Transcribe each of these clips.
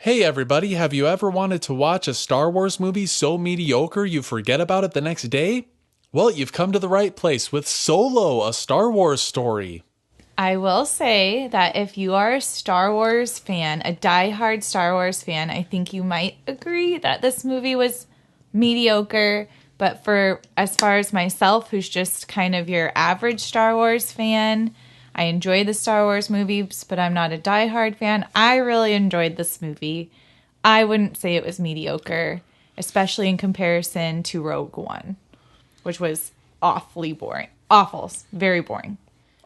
Hey everybody, have you ever wanted to watch a Star Wars movie so mediocre you forget about it the next day? Well, you've come to the right place with Solo, a Star Wars story. I will say that if you are a Star Wars fan, a diehard Star Wars fan, I think you might agree that this movie was mediocre. But for as far as myself, who's just kind of your average Star Wars fan, I enjoy the Star Wars movies, but I'm not a diehard fan. I really enjoyed this movie. I wouldn't say it was mediocre, especially in comparison to Rogue One, which was awfully boring. Awful. Very boring.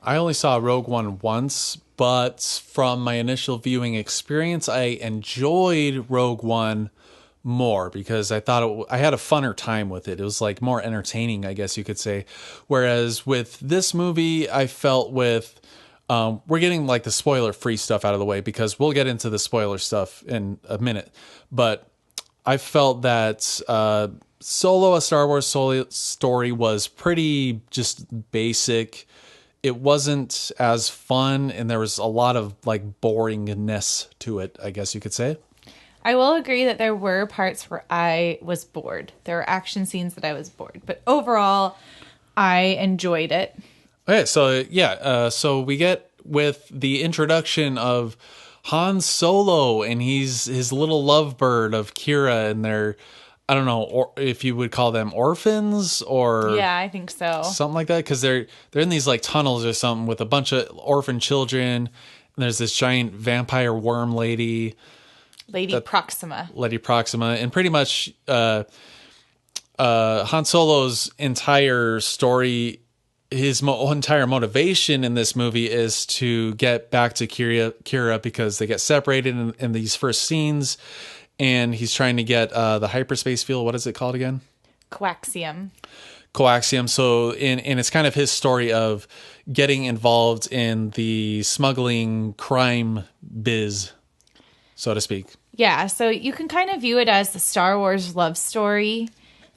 I only saw Rogue One once, but from my initial viewing experience, I enjoyed Rogue One more because I thought I had a funner time with it. It was like more entertaining, I guess you could say. Whereas with this movie, I felt with we're getting like the spoiler free stuff out of the way because we'll get into the spoiler stuff in a minute. But I felt that Solo, a Star Wars story was pretty just basic. It wasn't as fun, and there was a lot of like boringness to it, I guess you could say. I will agree that there were parts where I was bored. There were action scenes that I was bored. But overall, I enjoyed it. Okay, so yeah, so we get with the introduction of Han Solo, and he's his little lovebird of Kira, and they're, I don't know or if you would call them orphans or Yeah, I think so. something like that, because they're in these like tunnels or something with a bunch of orphan children, and there's this giant vampire worm lady, Lady Proxima. and pretty much Han Solo's entire story, his entire motivation in this movie is to get back to Kira because they get separated in these first scenes, and he's trying to get the hyperspace fuel. What is it called again? Coaxium. So and it's kind of his story of getting involved in the smuggling crime biz, so to speak. Yeah, so you can kind of view it as the Star Wars love story,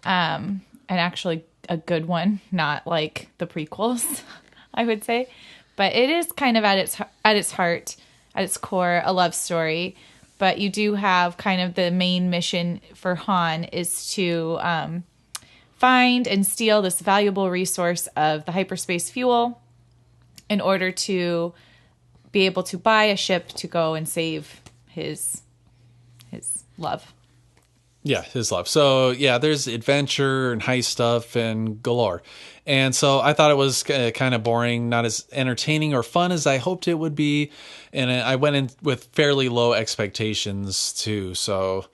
and actually a good one, not like the prequels, I would say. But it is kind of at its heart, at its core, a love story. But you do have kind of the main mission for Han is to find and steal this valuable resource of the hyperspace fuel in order to be able to buy a ship to go and save his love. Yeah, his love. So yeah, there's adventure and heist stuff and galore. And so I thought it was kind of boring, not as entertaining or fun as I hoped it would be. And I went in with fairly low expectations too. So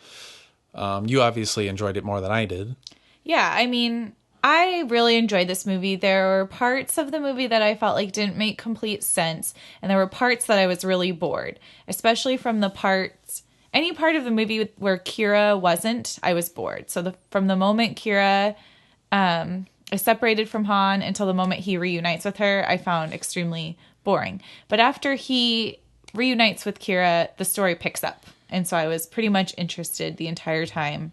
you obviously enjoyed it more than I did. Yeah, I mean, I really enjoyed this movie. There were parts of the movie that I felt like didn't make complete sense. And there were parts that I was really bored, especially from the parts... Any part of the movie where Kira wasn't, I was bored. So from the moment Kira is separated from Han until the moment he reunites with her, I found extremely boring. But after he reunites with Kira, the story picks up. And so I was pretty much interested the entire time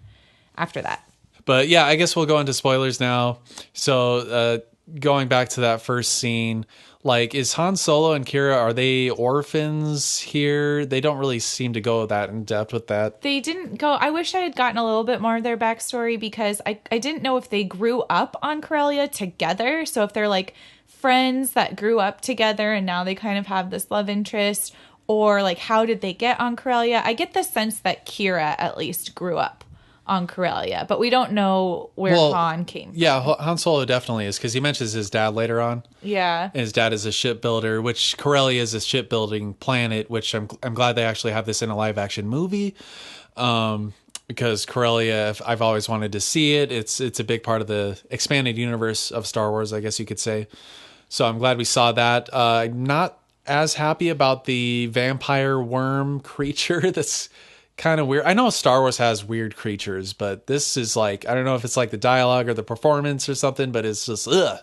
after that. But yeah, I guess we'll go into spoilers now. So going back to that first scene, like, is Han Solo and Kira, are they orphans here? They don't really seem to go that in depth with that. They didn't go... I wish I had gotten a little bit more of their backstory because I didn't know if they grew up on Corellia together. So if they're like friends that grew up together and now they kind of have this love interest, or like how did they get on Corellia? I get the sense that Kira at least grew up on Corellia, but we don't know where Han came from. Yeah, Han Solo definitely is, because he mentions his dad later on. Yeah. And his dad is a shipbuilder, which Corellia is a shipbuilding planet, which I'm glad they actually have this in a live action movie. Because Corellia, I've always wanted to see it. It's a big part of the expanded universe of Star Wars, I guess you could say. So I'm glad we saw that. I'm not as happy about the vampire worm creature that's kind of weird. I know Star Wars has weird creatures, but this is like, I don't know if it's like the dialogue or the performance or something, but it's just ugh.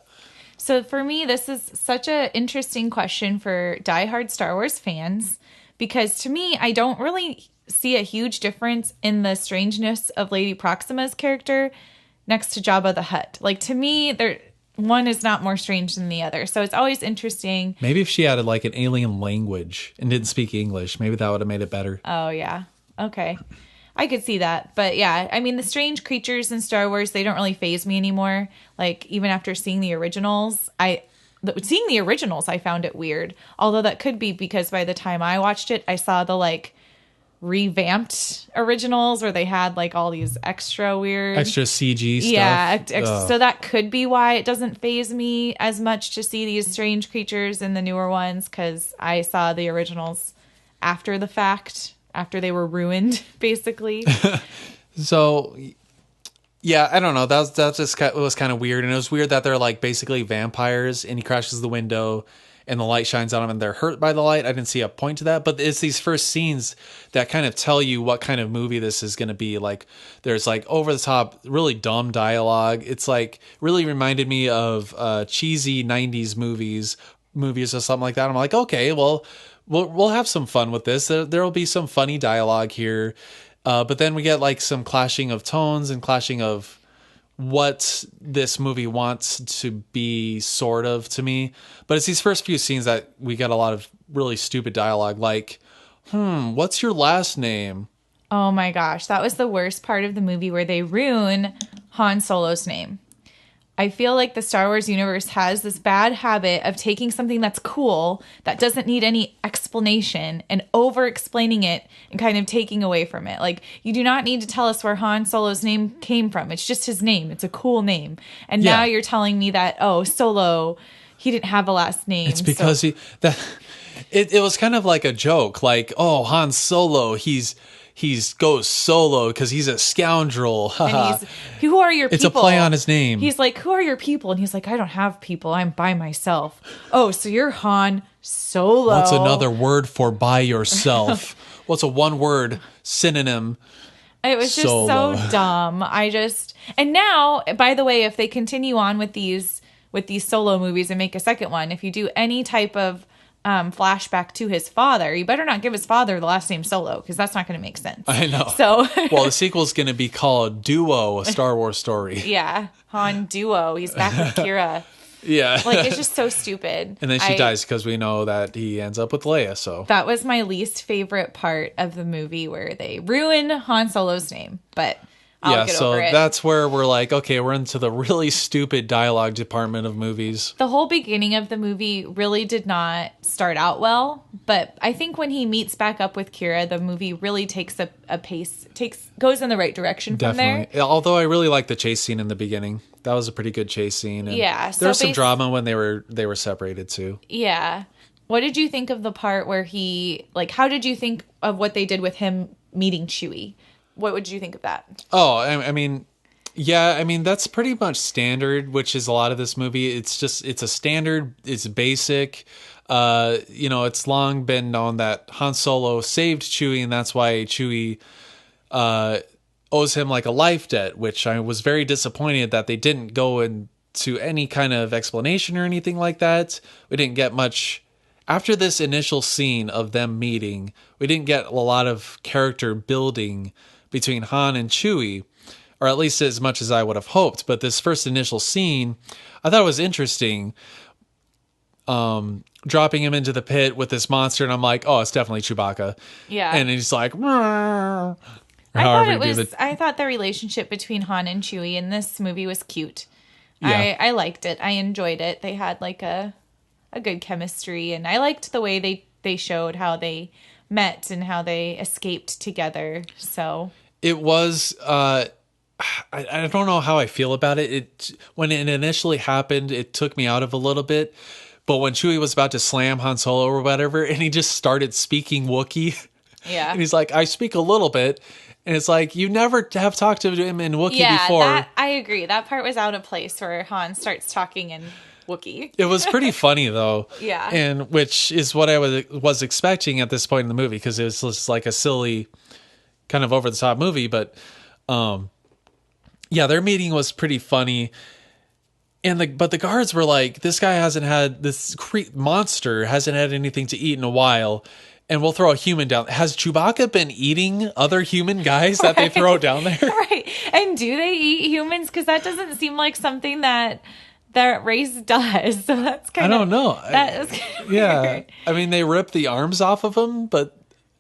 So for me, this is such an interesting question for diehard Star Wars fans, because to me, I don't really see a huge difference in the strangeness of Lady Proxima's character next to Jabba the Hutt. Like, to me, one is not more strange than the other. So it's always interesting. Maybe if she added like an alien language and didn't speak English, maybe that would have made it better. Oh, yeah. Okay. I could see that. But yeah, I mean, the strange creatures in Star Wars, they don't really faze me anymore. Like, even after seeing the originals, seeing the originals, I found it weird. Although that could be because by the time I watched it, I saw the like revamped originals where they had like all these extra weird CG stuff. Yeah, so that could be why it doesn't faze me as much to see these strange creatures in the newer ones, because I saw the originals after the fact, after they were ruined, basically. So, yeah, I don't know. That just was kind of weird, and it was weird that they're like basically vampires, and he crashes the window, and the light shines on them, and they're hurt by the light. I didn't see a point to that, but it's these first scenes that kind of tell you what kind of movie this is going to be. Like, there's like over the top, really dumb dialogue. It's like really reminded me of cheesy '90s movies or something like that. I'm like, okay, well, we'll have some fun with this. There'll be some funny dialogue here, but then we get like some clashing of tones and clashing of what this movie wants to be, sort of, to me. But it's these first few scenes that we get a lot of really stupid dialogue, like, what's your last name? Oh my gosh, that was the worst part of the movie, where they ruin Han Solo's name. I feel like the Star Wars universe has this bad habit of taking something that's cool, that doesn't need any explanation, and over-explaining it and kind of taking away from it. Like, you do not need to tell us where Han Solo's name came from. It's just his name. It's a cool name. And now you're telling me that, oh, Solo, he didn't have a last name. It's because it was kind of like a joke. Like, oh, Han Solo, he goes solo because he's a scoundrel. And who are your people? It's a play on his name. He's like, who are your people? And he's like, I don't have people. I'm by myself. Oh, so you're Han Solo. What's another word for by yourself? What's a one-word synonym? It was just so dumb. And now, by the way, if they continue on with these Solo movies and make a second one, if you do any type of flashback to his father, you better not give his father the last name Solo, because that's not going to make sense. I know. So, well, the sequel's going to be called Duo: A Star Wars Story. Yeah, Han Duo. He's back with Kira. Yeah, like, it's just so stupid. And then she dies because we know that he ends up with Leia. So that was my least favorite part of the movie, where they ruin Han Solo's name. But I'll get over it. That's where we're like, okay, we're into the really stupid dialogue department of movies. The whole beginning of the movie really did not start out well, but I think when he meets back up with Kira, the movie really takes a pace, goes in the right direction from there. Although I really like the chase scene in the beginning. That was a pretty good chase scene. And there was some drama when they were separated too. Yeah. What did you think of the part where how did you think of what they did with him meeting Chewie? What would you think of that? Oh, I mean, that's pretty much standard, which is a lot of this movie. It's a standard, it's basic. It's long been known that Han Solo saved Chewie, and that's why Chewie owes him like a life debt, which I was very disappointed that they didn't go into any kind of explanation or anything like that. We didn't get much. After this initial scene of them meeting, we didn't get a lot of character building between Han and Chewie, or at least as much as I would have hoped. But this first initial scene, I thought it was interesting. Dropping him into the pit with this monster, and I'm like, oh, it's definitely Chewbacca. Yeah. And he's like, I thought the relationship between Han and Chewie in this movie was cute. Yeah. I liked it. I enjoyed it. They had like a good chemistry, and I liked the way they showed how they met and how they escaped together. So it was I don't know how I feel about it. When it initially happened, it took me out of a little bit. But when Chewie was about to slam Han Solo or whatever, and he just started speaking Wookiee. Yeah. And he's like, I speak a little bit. And it's like, you never have talked to him in Wookiee before. Yeah, I agree. That part was out of place where Han starts talking in Wookiee. It was pretty funny, though. Yeah. And which is what I was expecting at this point in the movie, because it was just like a silly, kind of over-the-top movie. But, their meeting was pretty funny. But the guards were like, this monster hasn't had anything to eat in a while, and we'll throw a human down. Has Chewbacca been eating other human guys that they throw down there? Right. And do they eat humans? Because that doesn't seem like something that race does. So that's kind of... I don't know. That is yeah. I mean, they rip the arms off of them, but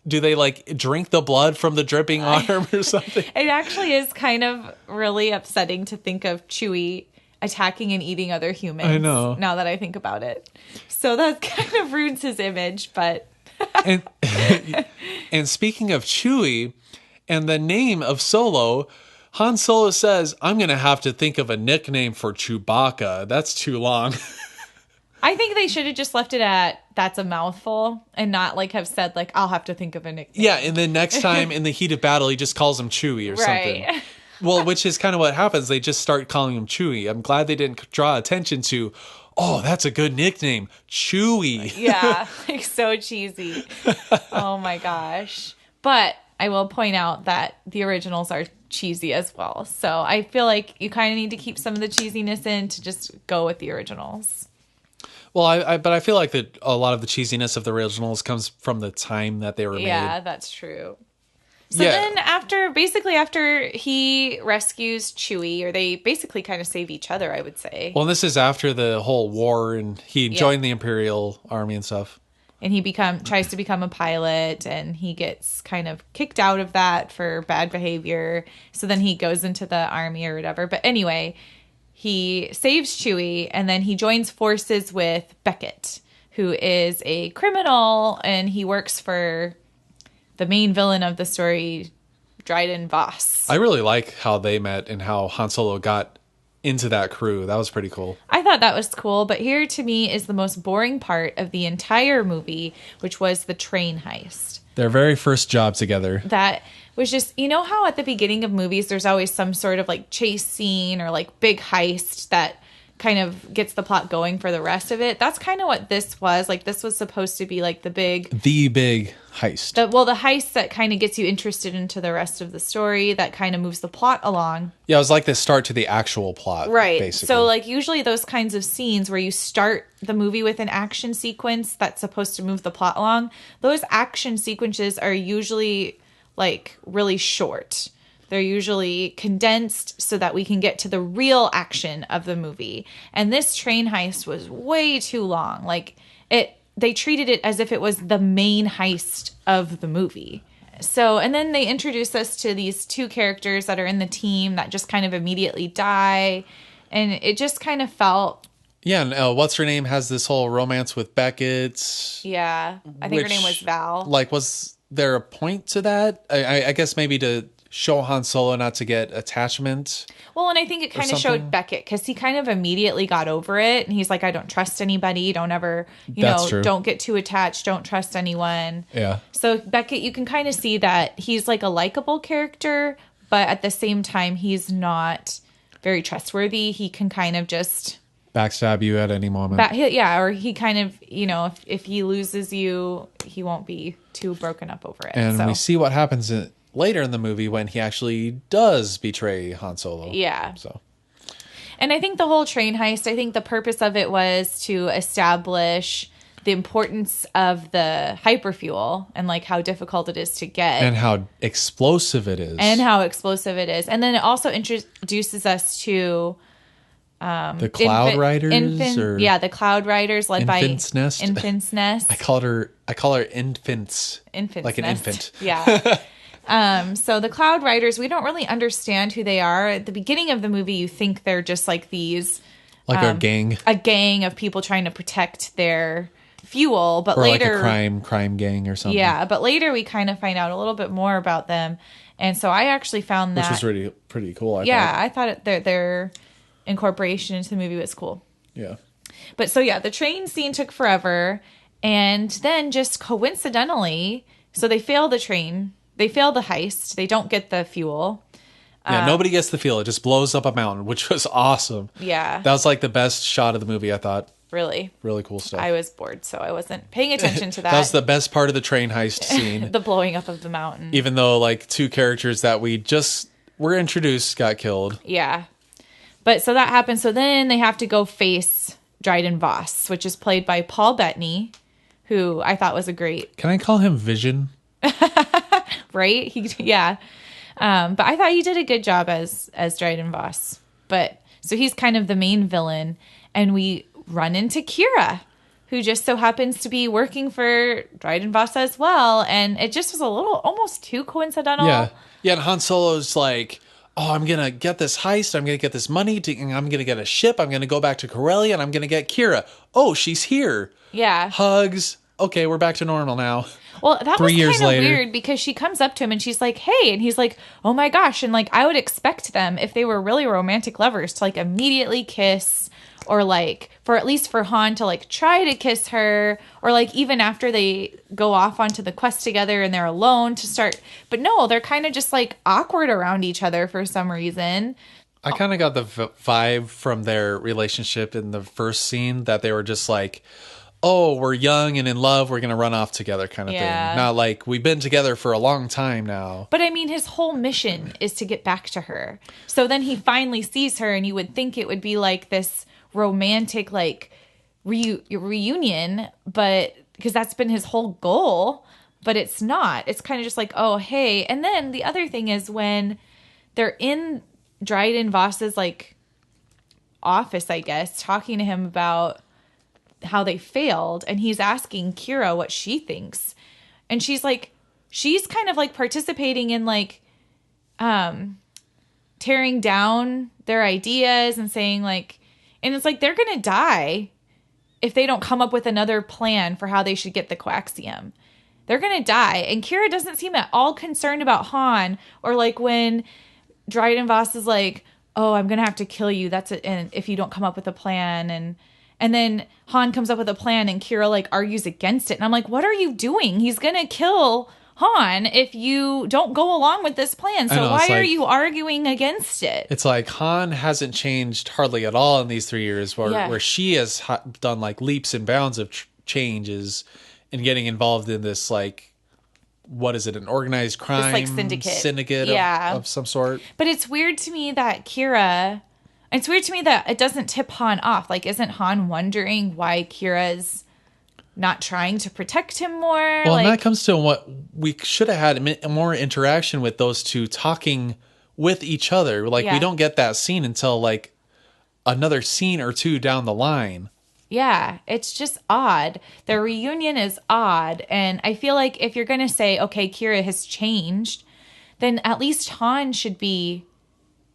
do they like drink the blood from the dripping arm or something? It actually is kind of really upsetting to think of Chewie attacking and eating other humans. I know. Now that I think about it. So that kind of ruins his image, but... and, and speaking of Chewie and the name of Solo, Han Solo says, I'm going to have to think of a nickname for Chewbacca. That's too long. I think they should have just left it at, that's a mouthful, and not like have said, like, I'll have to think of a nickname. Yeah, and then next time in the heat of battle, he just calls him Chewie or something. Well, which is kind of what happens. They just start calling him Chewie. I'm glad they didn't draw attention to, oh, that's a good nickname, Chewie. Yeah, like so cheesy. Oh my gosh. But I will point out that the originals are cheesy as well. So I feel like you kind of need to keep some of the cheesiness in to just go with the originals. Well, but I feel like that a lot of the cheesiness of the originals comes from the time that they were made. Yeah, that's true. So then after he rescues Chewie, or they basically kind of save each other, I would say. Well, this is after the whole war, and he joined the Imperial Army and stuff. And he tries to become a pilot, and he gets kind of kicked out of that for bad behavior. So then he goes into the army or whatever. But anyway, he saves Chewie, and then he joins forces with Beckett, who is a criminal, and he works for the main villain of the story, Dryden Voss. I really like how they met and how Han Solo got into that crew. That was pretty cool. I thought that was cool, but here to me is the most boring part of the entire movie, which was the train heist. Their very first job together. That was just, you know how at the beginning of movies there's always some sort of like chase scene or like big heist that kind of gets the plot going for the rest of it? That's kind of what this was. Like, this was supposed to be like the big heist. The heist that kind of gets you interested into the rest of the story, that kind of moves the plot along. Yeah, it was like the start to the actual plot, right? Basically. So like usually those kinds of scenes where you start the movie with an action sequence that's supposed to move the plot along, those action sequences are usually like really short. They're usually condensed so that we can get to the real action of the movie. And this train heist was way too long. Like they treated it as if it was the main heist of the movie. So, and then they introduce us to these two characters that are in the team that just kind of immediately die. And it just kind of felt... Yeah, and what's her name has this whole romance with Beckett. Yeah, I think her name was Val. Like, was there a point to that? I guess maybe to show Han Solo not to get attachment. Well, and I think it kind of showed Beckett, because he kind of immediately got over it. And he's like, I don't trust anybody. Don't ever, don't get too attached. Don't trust anyone. Yeah. So Beckett, you can kind of see that he's like a likable character, but at the same time, he's not very trustworthy. He can kind of just... backstab you at any moment. Or he kind of, if he loses you, he won't be too broken up over it. And we see what happens later in the movie when he actually does betray Han Solo. Yeah. So, and I think the whole train heist, I think the purpose of it was to establish the importance of the hyperfuel and like how difficult it is to get. And how explosive it is. And then it also introduces us to... the Cloud Riders? The Cloud Riders led by Nest. Infant's Nest. I call her Infants. Infant's like an Nest. infant. Yeah. So the Cloud Riders, we don't really understand who they are. At the beginning of the movie, you think they're just like these... like a gang. A gang of people trying to protect their fuel. But or later... like a crime gang or something. Yeah, but later we kind of find out a little bit more about them. And so I actually found that... which was really pretty cool, I thought their incorporation into the movie was cool. Yeah. But so the train scene took forever, and then just coincidentally, so they fail the train, they fail the heist, they don't get the fuel. Yeah, nobody gets the fuel. It just blows up a mountain, which was awesome. Yeah. That was like the best shot of the movie, I thought. Really? Really cool stuff. I was bored, so I wasn't paying attention to that. That was the best part of the train heist scene. The blowing up of the mountain. Even though like two characters that we just were introduced got killed. Yeah. But so that happened. So then they have to go face Dryden Voss, which is played by Paul Bettany, who I thought was a great... Can I call him Vision? Right? But I thought he did a good job as Dryden Voss. But so he's kind of the main villain, and we run into Kira, who just so happens to be working for Dryden Voss as well. And it just was a little, almost too coincidental. Yeah. Yeah, and Han Solo's like, oh, I'm going to get this heist. I'm going to get this money. And I'm going to get a ship. I'm going to go back to Corellia, and I'm going to get Kira. Oh, she's here. Yeah. Hugs. Okay, we're back to normal now. Well, that 3 years was kind of later. weird because she comes up to him and she's like, hey, and he's like, oh my gosh. And like, I would expect them, if they were really romantic lovers, to like immediately kiss, or like, for at least for Han to like try to kiss her, or like even after they go off onto the quest together and they're alone to start. But no, they're kind of just like awkward around each other for some reason. I kind of got the vibe from their relationship in the first scene that they were just like, oh, we're young and in love, we're going to run off together kind of thing. Not like, we've been together for a long time now. But I mean, his whole mission is to get back to her. So then he finally sees her, and you would think it would be like this romantic, like, reunion, but because that's been his whole goal, but it's not. It's kind of just like, oh, hey. And then the other thing is when they're in Dryden Voss's, like, office, I guess, talking to him about how they failed, and he's asking Kira what she thinks, and she's kind of like participating in like tearing down their ideas and saying like, and it's like they're gonna die if they don't come up with another plan for how they should get the coaxium. They're gonna die. And Kira doesn't seem at all concerned about Han, or like when Dryden Voss is like, oh, I'm gonna have to kill you, that's it, and if you don't come up with a plan, and then Han comes up with a plan and Kira like argues against it. And I'm like, what are you doing? He's going to kill Han if you don't go along with this plan. So why are you arguing against it? It's like Han hasn't changed hardly at all in these 3 years, where she has done like leaps and bounds of changes and getting involved in this, like, what is it? An organized crime this, like, syndicate of some sort. But it's weird to me that it's weird to me that it doesn't tip Han off. Like, isn't Han wondering why Kira's not trying to protect him more? Well, and that comes to what we should have had more interaction with those two talking with each other. Like, we don't get that scene until like another scene or two down the line. Yeah, it's just odd. The reunion is odd. And I feel like if you're going to say, okay, Kira has changed, then at least Han should be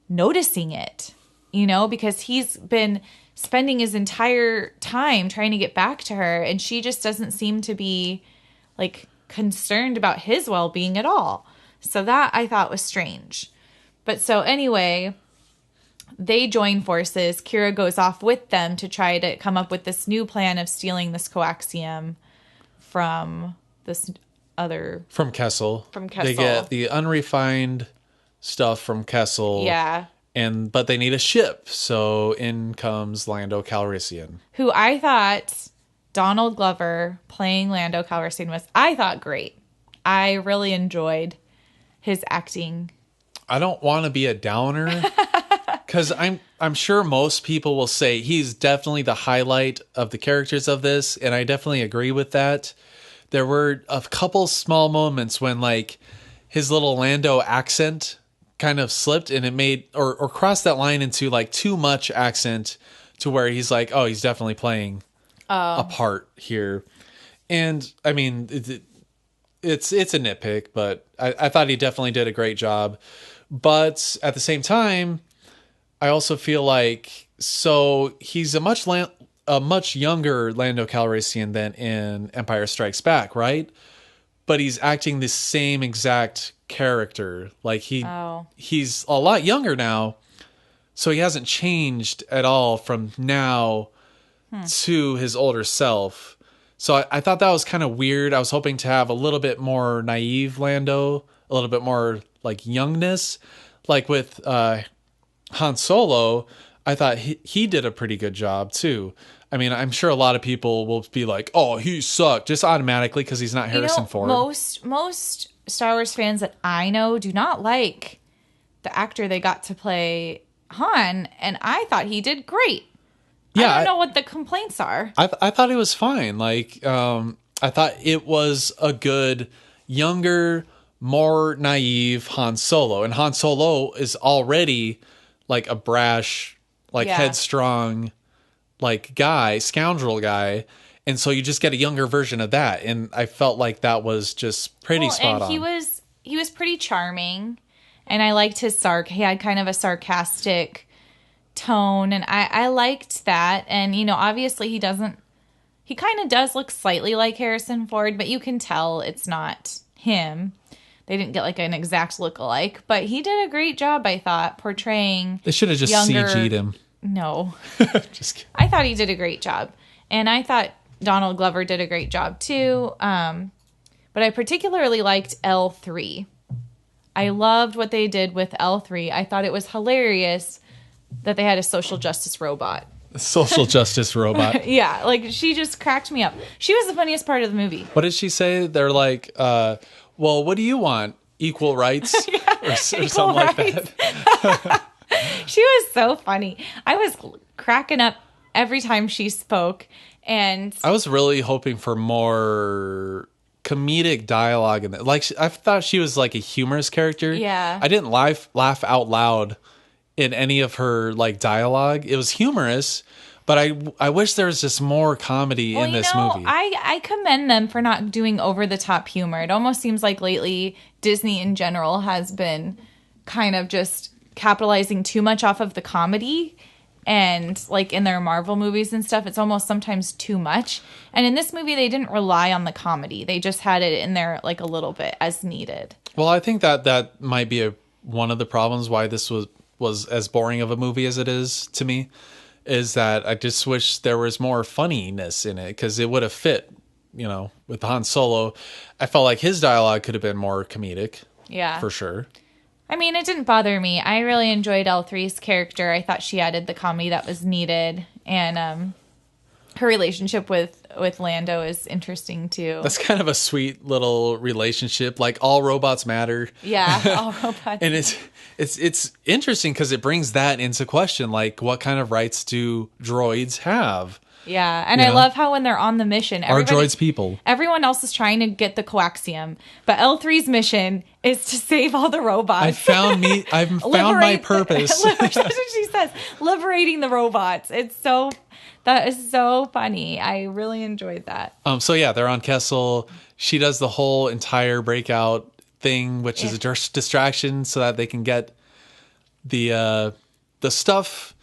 noticing it. You know, because he's been spending his entire time trying to get back to her, and she just doesn't seem to be like concerned about his well-being at all. So that I thought was strange. But so anyway, they join forces. Kira goes off with them to try to come up with this new plan of stealing this coaxium from this other... From Kessel. From Kessel. They get the unrefined stuff from Kessel. Yeah. But they need a ship, so in comes Lando Calrissian. Who I thought Donald Glover playing Lando Calrissian was, I thought, great. I really enjoyed his acting. I don't want to be a downer, because I'm sure most people will say he's definitely the highlight of the characters of this, and I definitely agree with that. There were a couple small moments when, like, his little Lando accent kind of slipped, and it made or crossed that line into like too much accent to where he's like, oh, he's definitely playing a part here. And I mean, it's a nitpick, but I thought he definitely did a great job. But at the same time, I also feel like, so he's a much younger Lando Calrissian than in Empire Strikes Back, right? But he's acting the same exact character. Like he's a lot younger now, so he hasn't changed at all from now to his older self. So I thought that was kind of weird. I was hoping to have a little bit more naive Lando, a little bit more like youngness. Like with Han Solo, I thought he did a pretty good job too. I mean, I'm sure a lot of people will be like, oh, he sucked, just automatically because he's not Harrison Ford. Most Star Wars fans that I know do not like the actor they got to play Han, and I thought he did great. Yeah, I don't know what the complaints are. I thought it was fine. Like, I thought it was a good, younger, more naive Han Solo. And Han Solo is already like a brash, like headstrong, like guy, scoundrel guy. And so you just get a younger version of that. And I felt like that was just pretty spot on. He was pretty charming. And I liked his he had kind of a sarcastic tone. And I liked that. And, you know, obviously he kind of does look slightly like Harrison Ford, but you can tell it's not him. They didn't get like an exact look-alike, but he did a great job, I thought, portraying. They should have just CG'd him. No. Just kidding. I thought he did a great job. And I thought Donald Glover did a great job too. But I particularly liked L3. I loved what they did with L3. I thought it was hilarious that they had a social justice robot. Social justice robot. Yeah, like she just cracked me up. She was the funniest part of the movie. What did she say? They're like, well, what do you want? Equal rights? or something like that. She was so funny. I was cracking up every time she spoke. And I was really hoping for more comedic dialogue in that. Like, I thought she was like a humorous character. Yeah. I didn't laugh out loud in any of her like dialogue. It was humorous, but I wish there was just more comedy in this movie. I commend them for not doing over the top humor. It almost seems like lately Disney in general has been kind of just capitalizing too much off of the comedy, and like in their Marvel movies and stuff, it's almost sometimes too much. And in this movie, they didn't rely on the comedy. They just had it in there like a little bit as needed. Well, I think that might be one of the problems why this was as boring of a movie as it is to me, is that I just wish there was more funniness in it, because it would have fit, you know, with Han Solo. I felt like his dialogue could have been more comedic. Yeah. For sure. I mean, it didn't bother me. I really enjoyed L3's character. I thought she added the comedy that was needed. And her relationship with Lando is interesting, too. That's kind of a sweet little relationship. Like, all robots matter. Yeah, all robots. And it's interesting because it brings that into question. Like, what kind of rights do droids have? Yeah, and I love how when they're on the mission, are droids people? Everyone else is trying to get the coaxium, but L3's mission is to save all the robots. I've found my purpose. That's what she says. Liberating the robots. That is so funny. I really enjoyed that. So yeah, they're on Kessel. She does the whole entire breakout thing, which is a distraction so that they can get the stuff.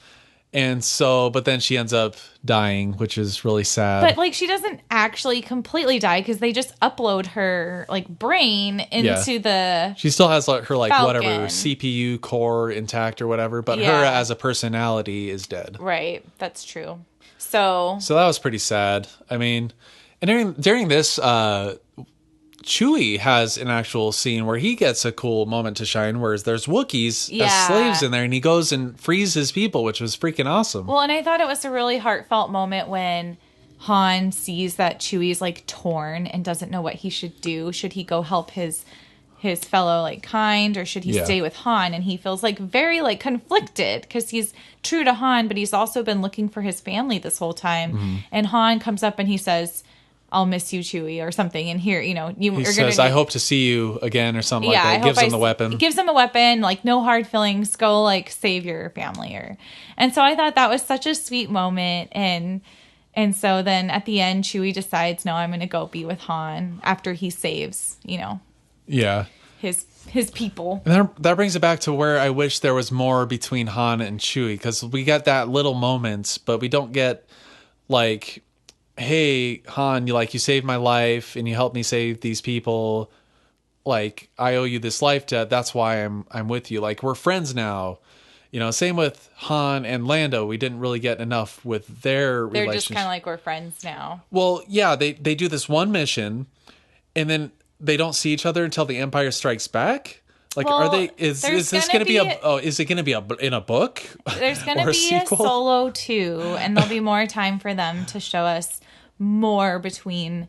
And so, but then she ends up dying, which is really sad. But like, she doesn't actually completely die because they just upload her like brain into the. She still has like her like Falcon. whatever CPU core intact or whatever, but her as a personality is dead. Right, that's true. So that was pretty sad. I mean, and during this, Chewie has an actual scene where he gets a cool moment to shine, whereas there's Wookiees as slaves in there, and he goes and frees his people, which was freaking awesome. Well, and I thought it was a really heartfelt moment when Han sees that Chewie's like torn and doesn't know what he should do. Should he go help his fellow like kind, or should he stay with Han? And he feels like very like conflicted because he's true to Han, but he's also been looking for his family this whole time. Mm-hmm. And Han comes up and he says, "I'll miss you, Chewie," or something. And here, he says, "I hope to see you again," or something like that. Gives him the weapon. He gives him a weapon, like, no hard feelings. Go, like, save your family. And so I thought that was such a sweet moment. And so then at the end, Chewie decides, no, I'm going to go be with Han after he saves, his people. And that brings it back to where I wish there was more between Han and Chewie, because we get that little moment, but we don't get, like, hey, Han, you saved my life and you helped me save these people. Like, I owe you this life debt. That's why I'm with you. Like, we're friends now. Same with Han and Lando. We didn't really get enough with their relationship. They're just kind of like, we're friends now. Well, yeah, they do this one mission and then they don't see each other until the Empire Strikes Back. Like, well, is this going to be is it going to be in a book? There's going to be a Solo 2, and there'll be more time for them to show us more between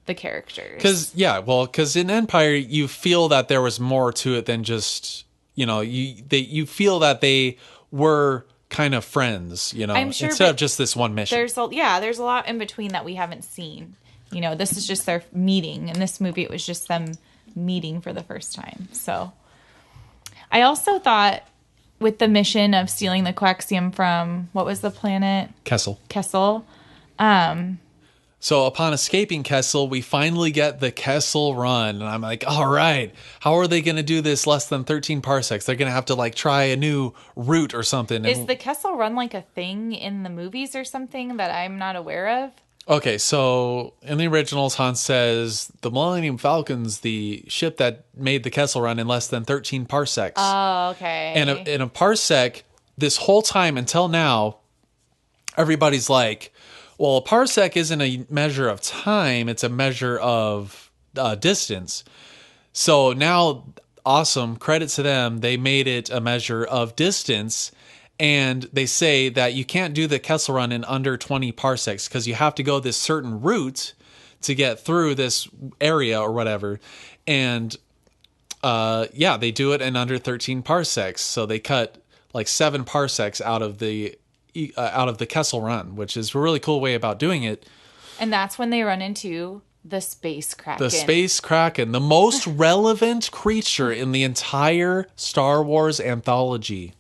the characters. Because in Empire, you feel that there was more to it than just, you feel that they were kind of friends, I'm sure, instead of just this one mission. There's a lot in between that we haven't seen. This is just their meeting. In this movie, it was just them meeting for the first time. So I also thought with the mission of stealing the coaxium from, what was the planet? Kessel. So upon escaping Kessel, we finally get the Kessel Run. And I'm like, all right, how are they going to do this less than 13 parsecs? They're going to have to like try a new route or something. Is the Kessel Run like a thing in the movies or something that I'm not aware of? Okay, so in the originals, Han says the Millennium Falcon's the ship that made the Kessel Run in less than 13 parsecs. Oh, okay. And in a parsec, this whole time until now, everybody's like, well, a parsec isn't a measure of time, it's a measure of distance. So now, awesome, credit to them, they made it a measure of distance. And they say that you can't do the Kessel Run in under 20 parsecs because you have to go this certain route to get through this area or whatever. And they do it in under 13 parsecs. So they cut like 7 parsecs out of the Kessel Run, which is a really cool way about doing it. And that's when they run into the Space Kraken. The Space Kraken, the most relevant creature in the entire Star Wars anthology.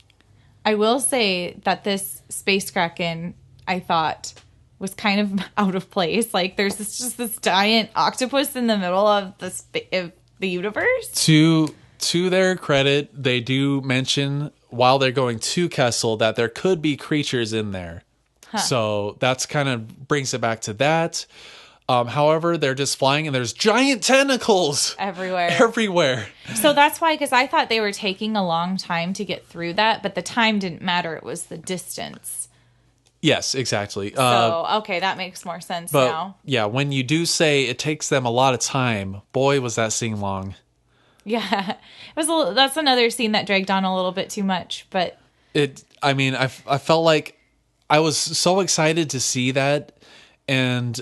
I will say that this Space Kraken, I thought, was kind of out of place. Like, there's just this giant octopus in the middle of the universe. To their credit, they do mention while they're going to Kessel that there could be creatures in there. Huh. So that's kind of brings it back to that. However, they're just flying and there's giant tentacles everywhere. So that's why, because I thought they were taking a long time to get through that, but the time didn't matter. It was the distance. Yes, exactly. So, okay, that makes more sense now. Yeah, when you do say it takes them a lot of time, boy, was that scene long. Yeah, that's another scene that dragged on a little bit too much, but I felt like I was so excited to see that, and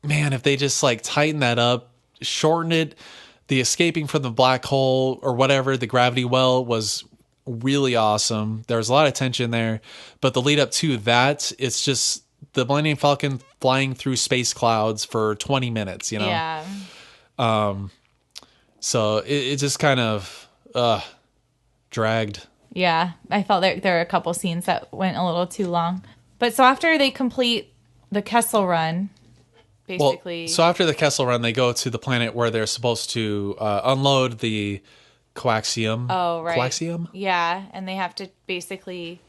man, if they just like tighten that up, shorten it, the escaping from the black hole or whatever, the gravity well was really awesome. There was a lot of tension there, but the lead up to that, it's just the Millennium Falcon flying through space clouds for 20 minutes, you know? Yeah. So it just kind of dragged. Yeah, I felt there were a couple scenes that went a little too long. But so after they complete the Kessel Run, basically... Well, so after the Kessel Run, they go to the planet where they're supposed to unload the coaxium. Oh, right. Coaxium? Yeah, and they have to basically...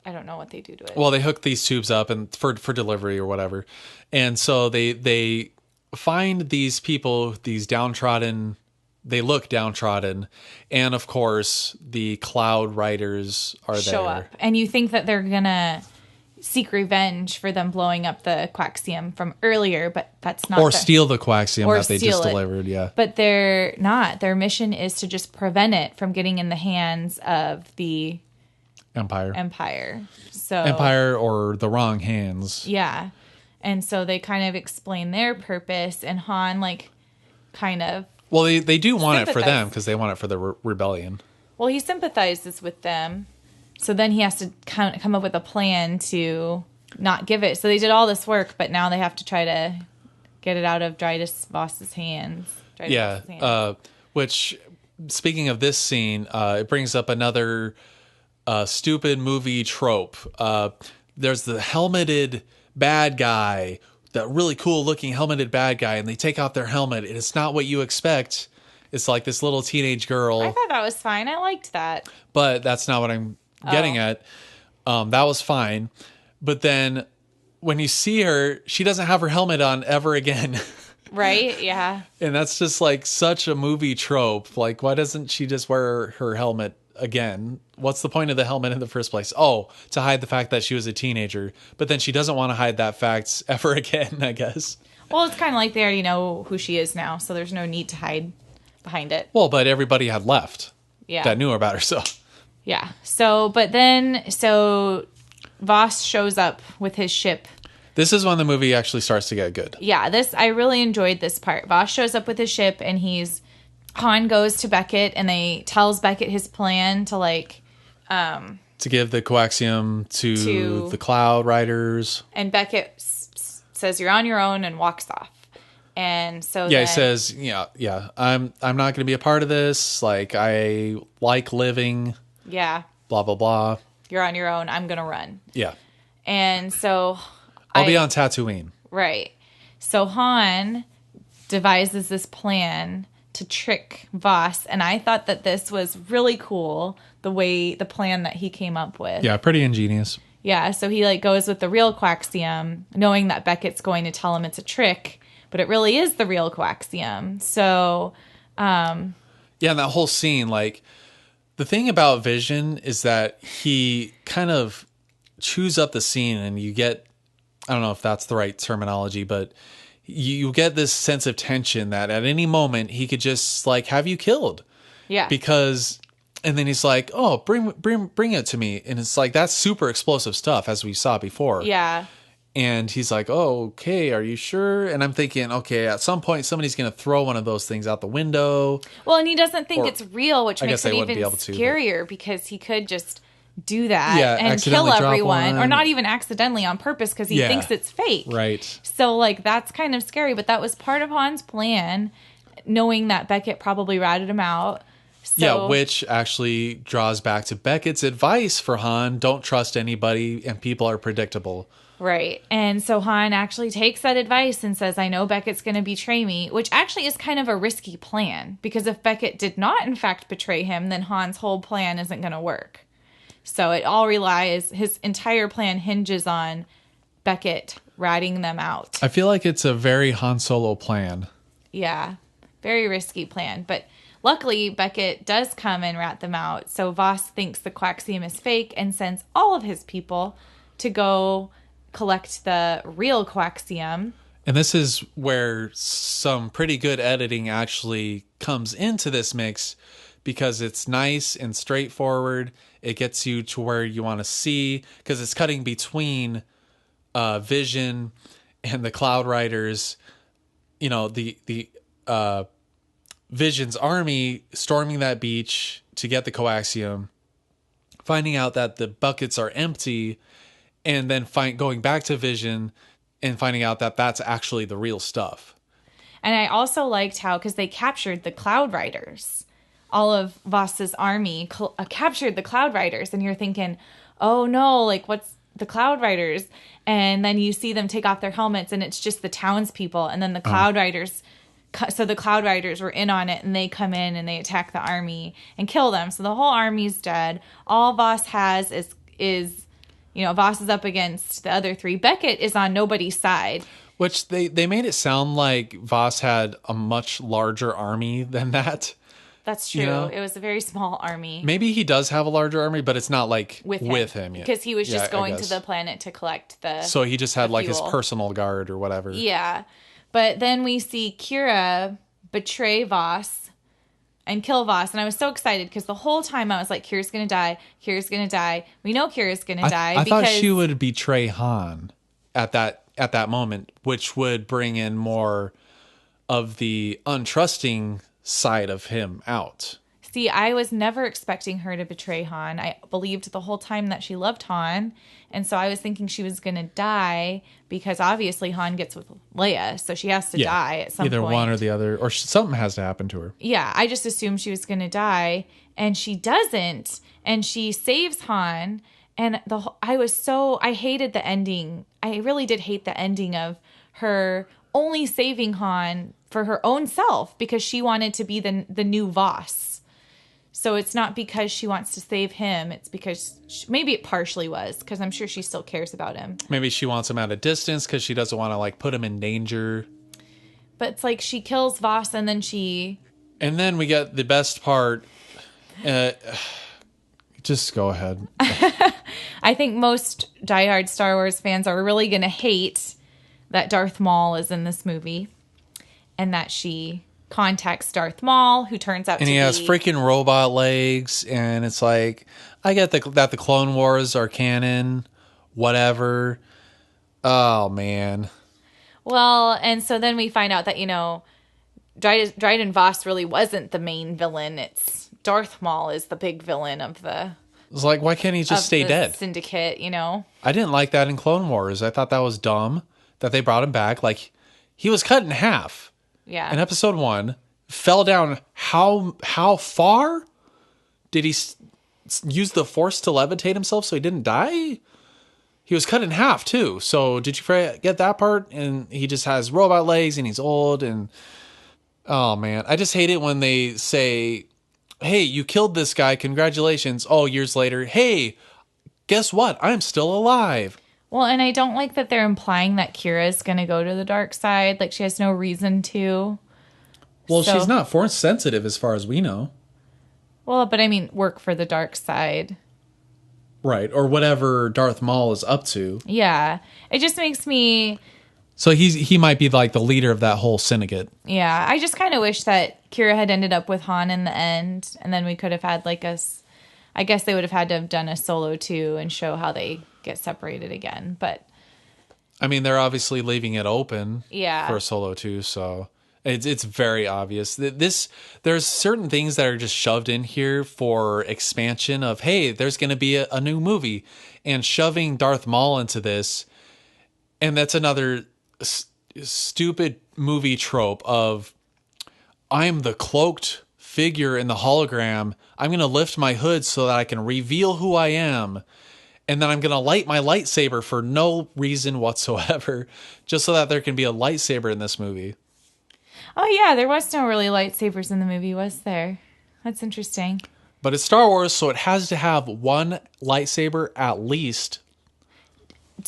I don't know what they do to it. Well, they hook these tubes up and for delivery or whatever. And so they find these people, these downtrodden... They look downtrodden. And, of course, the Cloud Riders are there. Show up. And you think that they're going to seek revenge for them blowing up the coaxium from earlier, but that's not... Or steal the coaxium that they just it. delivered, yeah. But they're not. Their mission is to just prevent it from getting in the hands of the... Empire. So Empire or the wrong hands. Yeah. And so they kind of explain their purpose, and Han, like, kind of... Well, they do want it for them because they want it for the rebellion. Well, he sympathizes with them. So then he has to come up with a plan to not give it. So they did all this work, but now they have to try to get it out of Drydas Voss's hands. Which, speaking of this scene, it brings up another stupid movie trope. There's the helmeted bad guy, that really cool looking helmeted bad guy, and they take off their helmet, and it's not what you expect. It's like this little teenage girl. I thought that was fine. I liked that. But that's not what I'm getting at. That was fine. But then when you see her, she doesn't have her helmet on ever again. Right? Yeah. And that's just like such a movie trope. Like, why doesn't she just wear her helmet again? What's the point of the helmet in the first place? Oh, to hide the fact that she was a teenager. But then she doesn't want to hide that fact ever again, I guess. Well, it's kind of like they already know who she is now, so there's no need to hide behind it. Well, but everybody had left. Yeah. That knew about her, so. Yeah. So Voss shows up with his ship. This is when the movie actually starts to get good. Yeah, I really enjoyed this part. Voss shows up with his ship, and Han goes to Beckett, and they tells Beckett his plan to to give the coaxium to the Cloud Riders. And Beckett says, "You're on your own," and walks off. And so he says, I'm not going to be a part of this. Like, I like living. Yeah. Blah, blah, blah. You're on your own. I'm going to run. Yeah. And so I'll be on Tatooine. Right. So Han devises this plan to trick Voss, and I thought that this was really cool, the plan that he came up with. Yeah, pretty ingenious. Yeah, so he like goes with the real Quaxium, knowing that Beckett's going to tell him it's a trick, but it really is the real Quaxium. So, yeah, and that whole scene, like, the thing about Vision is that he kind of chews up the scene, and you get, I don't know if that's the right terminology, but you get this sense of tension that at any moment he could just like have you killed. yeah. Because, and then he's like, oh, bring it to me. And it's like, that's super explosive stuff, as we saw before. Yeah. And he's like, oh, okay, are you sure? And I'm thinking, okay, at some point somebody's going to throw one of those things out the window. Well, and he doesn't think it's real, which I makes guess they it wouldn't even be able to, scarier because he could just do that and accidentally kill drop everyone, one. or not even accidentally on purpose because he thinks it's fake. Right. So, like, that's kind of scary, but that was part of Han's plan, knowing that Beckett probably ratted him out. So, Yeah, which actually draws back to Beckett's advice for Han: don't trust anybody, and people are predictable. right. And so Han actually takes that advice and says, I know Beckett's going to betray me, which actually is kind of a risky plan, because if Beckett did not, in fact, betray him, then Han's whole plan isn't going to work. So it all relies, his entire plan hinges on Beckett ratting them out. I feel like it's a very Han Solo plan. Yeah, very risky plan. But luckily, Beckett does come and rat them out. So Voss thinks the Quaxium is fake and sends all of his people to go collect the real Quaxium. And this is where some pretty good editing actually comes into this mix, because it's nice and straightforward. It gets you to where you want to see, because it's cutting between Vision and the Cloud Riders. You know, the Vision's army storming that beach to get the coaxium, finding out that the buckets are empty, and then going back to Vision and finding out that that's actually the real stuff. And I also liked how, because they captured the Cloud Riders, all of Voss's army captured the Cloud Riders, and you're thinking, oh no, like, what's the Cloud Riders? And then you see them take off their helmets, and it's just the townspeople, and then the Cloud Riders. So the Cloud Riders were in on it, and they come in and they attack the army and kill them. So the whole army's dead. All Voss has is Voss is up against the other three. Beckett is on nobody's side. Which they made it sound like Voss had a much larger army than that. That's true. It was a very small army. Maybe he does have a larger army, but it's not like with him yet. Because he was just going to the planet to collect the So he just had like fuel. his personal guard or whatever. Yeah. But then we see Kira betray Voss and kill Voss. And I was so excited because the whole time I was like, Kira's going to die. Kira's going to die. We know Kira's going to die. I thought she would betray Han at that moment, which would bring in more of the untrusting side of him out. See, I was never expecting her to betray Han. I believed the whole time that she loved Han. And so I was thinking she was going to die because obviously Han gets with Leia. So she has to die at some point. Either one or the other, or something has to happen to her. Yeah, I just assumed she was going to die. And she doesn't. And she saves Han. And I hated the ending. I really did hate the ending of her only saving Han for her own self because she wanted to be the new Voss. So it's not because she wants to save him. It's because maybe it partially was because I'm sure she still cares about him. Maybe she wants him at a distance because she doesn't want to like put him in danger. But it's like she kills Voss and then we get the best part. Just go ahead. I think most diehard Star Wars fans are really going to hate that Darth Maul is in this movie and that she contacts Darth Maul, who turns out to be... And he has freaking robot legs, and it's like, I get that the Clone Wars are canon, whatever. Oh, man. Well, and so then we find out that, Dryden Voss really wasn't the main villain. It's Darth Maul is the big villain of the... It's like, why can't he just stay dead? Syndicate, I didn't like that in Clone Wars. I thought that was dumb that they brought him back. Like, he was cut in half. Yeah. In episode 1, fell down. How far did he use the Force to levitate himself so he didn't die? he was cut in half too. So did you forget that part? And he just has robot legs and he's old. And oh man, I just hate it when they say, hey, you killed this guy. Congratulations. Oh, years later. Hey, guess what? I'm still alive. Well, and I don't like that they're implying that Kira is going to go to the dark side. Like, she has no reason to. Well, she's not force sensitive as far as we know. Well, but I mean, work for the dark side. Right, or whatever Darth Maul is up to. Yeah. It just makes me... So he might be like the leader of that whole syndicate. Yeah, I just kind of wish that Kira had ended up with Han in the end, and then we could have had like I guess they would have had to have done a Solo 2 and show how they get separated again. But I mean, they're obviously leaving it open yeah, for Solo 2, so it's very obvious. There's certain things that are just shoved in here for expansion of, hey, there's going to be a new movie, and shoving Darth Maul into this, and that's another stupid movie trope of, I'm the cloaked figure in the hologram. I'm going to lift my hood so that I can reveal who I am. And then I'm going to light my lightsaber for no reason whatsoever, just so that there can be a lightsaber in this movie. Oh yeah, there was no really lightsabers in the movie, was there? That's interesting. But it's Star Wars, so it has to have one lightsaber at least.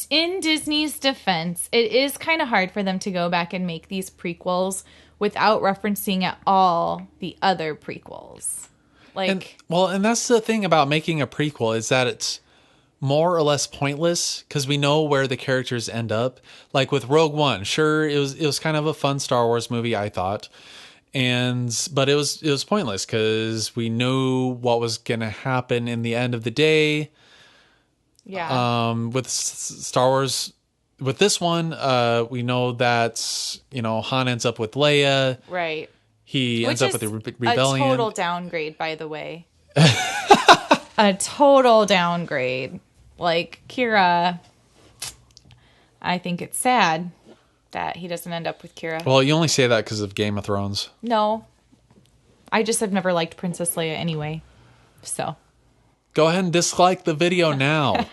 In Disney's defense, it is kind of hard for them to go back and make these prequels without referencing at all the other prequels. And that's the thing about making a prequel, is that it's more or less pointless because we know where the characters end up. Like with Rogue One, sure, it was kind of a fun Star Wars movie, I thought, but it was pointless because we knew what was going to happen in the end of the day. Yeah. With Star Wars, with this one, we know that Han ends up with Leia. Right. He ends up with the rebellion. A total downgrade, by the way. A total downgrade. Like, Kira, I think it's sad that he doesn't end up with Kira. Well, you only say that because of Game of Thrones. No. I just have never liked Princess Leia anyway. So. Go ahead and dislike the video now.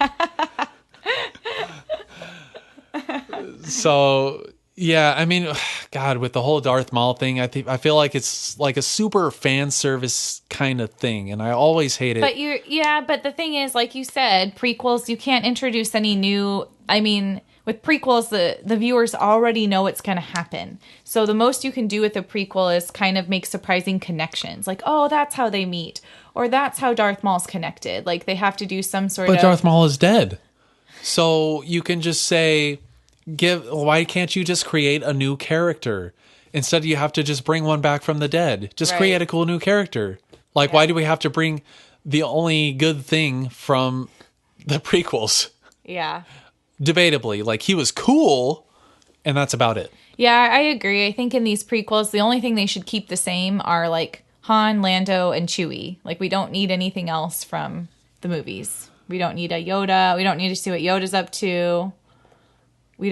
So, yeah, I mean, God, with the whole Darth Maul thing, I feel like it's like a super fan service kind of thing, and I always hate it. But the thing is, like you said, prequels, you can't introduce any new. I mean, with prequels, the viewers already know what's going to happen. So the most you can do with a prequel is kind of make surprising connections, like, oh, that's how they meet, or that's how Darth Maul's connected. Like, they have to do some sort of. But Darth Maul is dead, so you can just say. Why can't you just create a new character? Instead, you have to just bring one back from the dead. Just create a cool new character. Like, why do we have to bring the only good thing from the prequels? Yeah. Debatably. Like, he was cool, and that's about it. Yeah, I agree. I think in these prequels, the only thing they should keep the same are, like, Han, Lando, and Chewie. Like, we don't need anything else from the movies. We don't need a Yoda. We don't need to see what Yoda's up to. I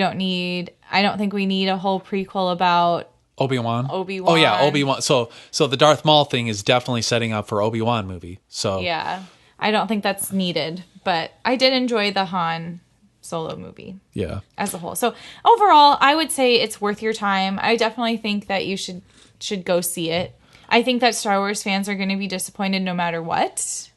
don't think we need a whole prequel about Obi-Wan. Oh yeah, Obi-Wan. So the Darth Maul thing is definitely setting up for Obi-Wan movie. So yeah, I don't think that's needed, but I did enjoy the Han Solo movie. Yeah. As a whole. So overall, I would say it's worth your time. I definitely think that you should go see it. I think that Star Wars fans are going to be disappointed no matter what.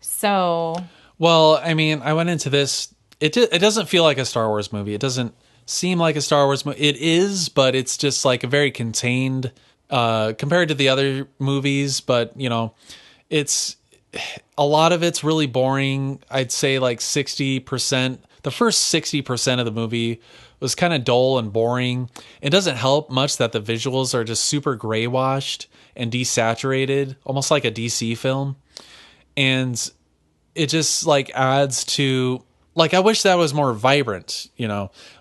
So, well, I mean, I went into this. It doesn't feel like a Star Wars movie. It doesn't seem like a Star Wars movie. It is, but it's just like a very contained compared to the other movies. But, it's a lot of it's really boring. I'd say like 60%. The first 60% of the movie was kind of dull and boring. It doesn't help much that the visuals are just super gray washed and desaturated, almost like a DC film. And it just like adds to... Like, I wish that was more vibrant,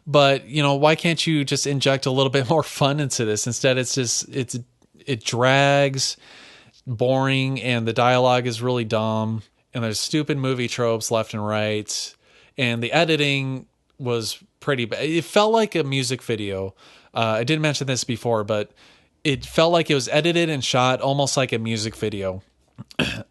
but, why can't you just inject a little bit more fun into this? Instead, it drags, boring, and the dialogue is really dumb, and there's stupid movie tropes left and right, and the editing was pretty bad. It felt like a music video. I didn't mention this before, but it felt like it was edited and shot almost like a music video.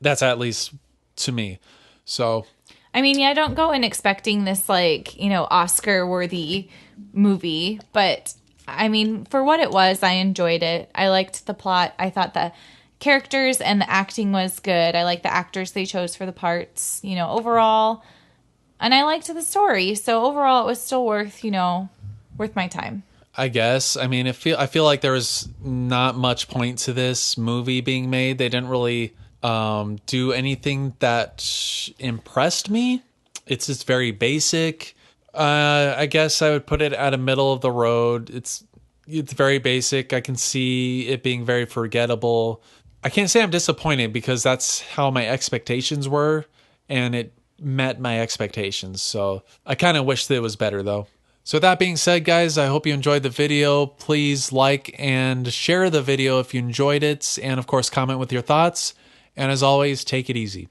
That's at least to me. So... I mean, yeah, don't go in expecting this, like, you know, Oscar-worthy movie, but I mean, for what it was, I enjoyed it. I liked the plot. I thought the characters and the acting was good. I liked the actors they chose for the parts, you know, overall. And I liked the story. So overall, it was still worth, you know, worth my time. I guess. I mean, I feel like there was not much point to this movie being made. They didn't really do anything that impressed me. It's just very basic. I guess I would put it at a middle of the road. It's very basic. I can see it being very forgettable. I can't say I'm disappointed because that's how my expectations were, and it met my expectations. So I kind of wish that it was better though. So with that being said, guys, I hope you enjoyed the video. Please like and share the video if you enjoyed it. And of course, comment with your thoughts. And as always, take it easy.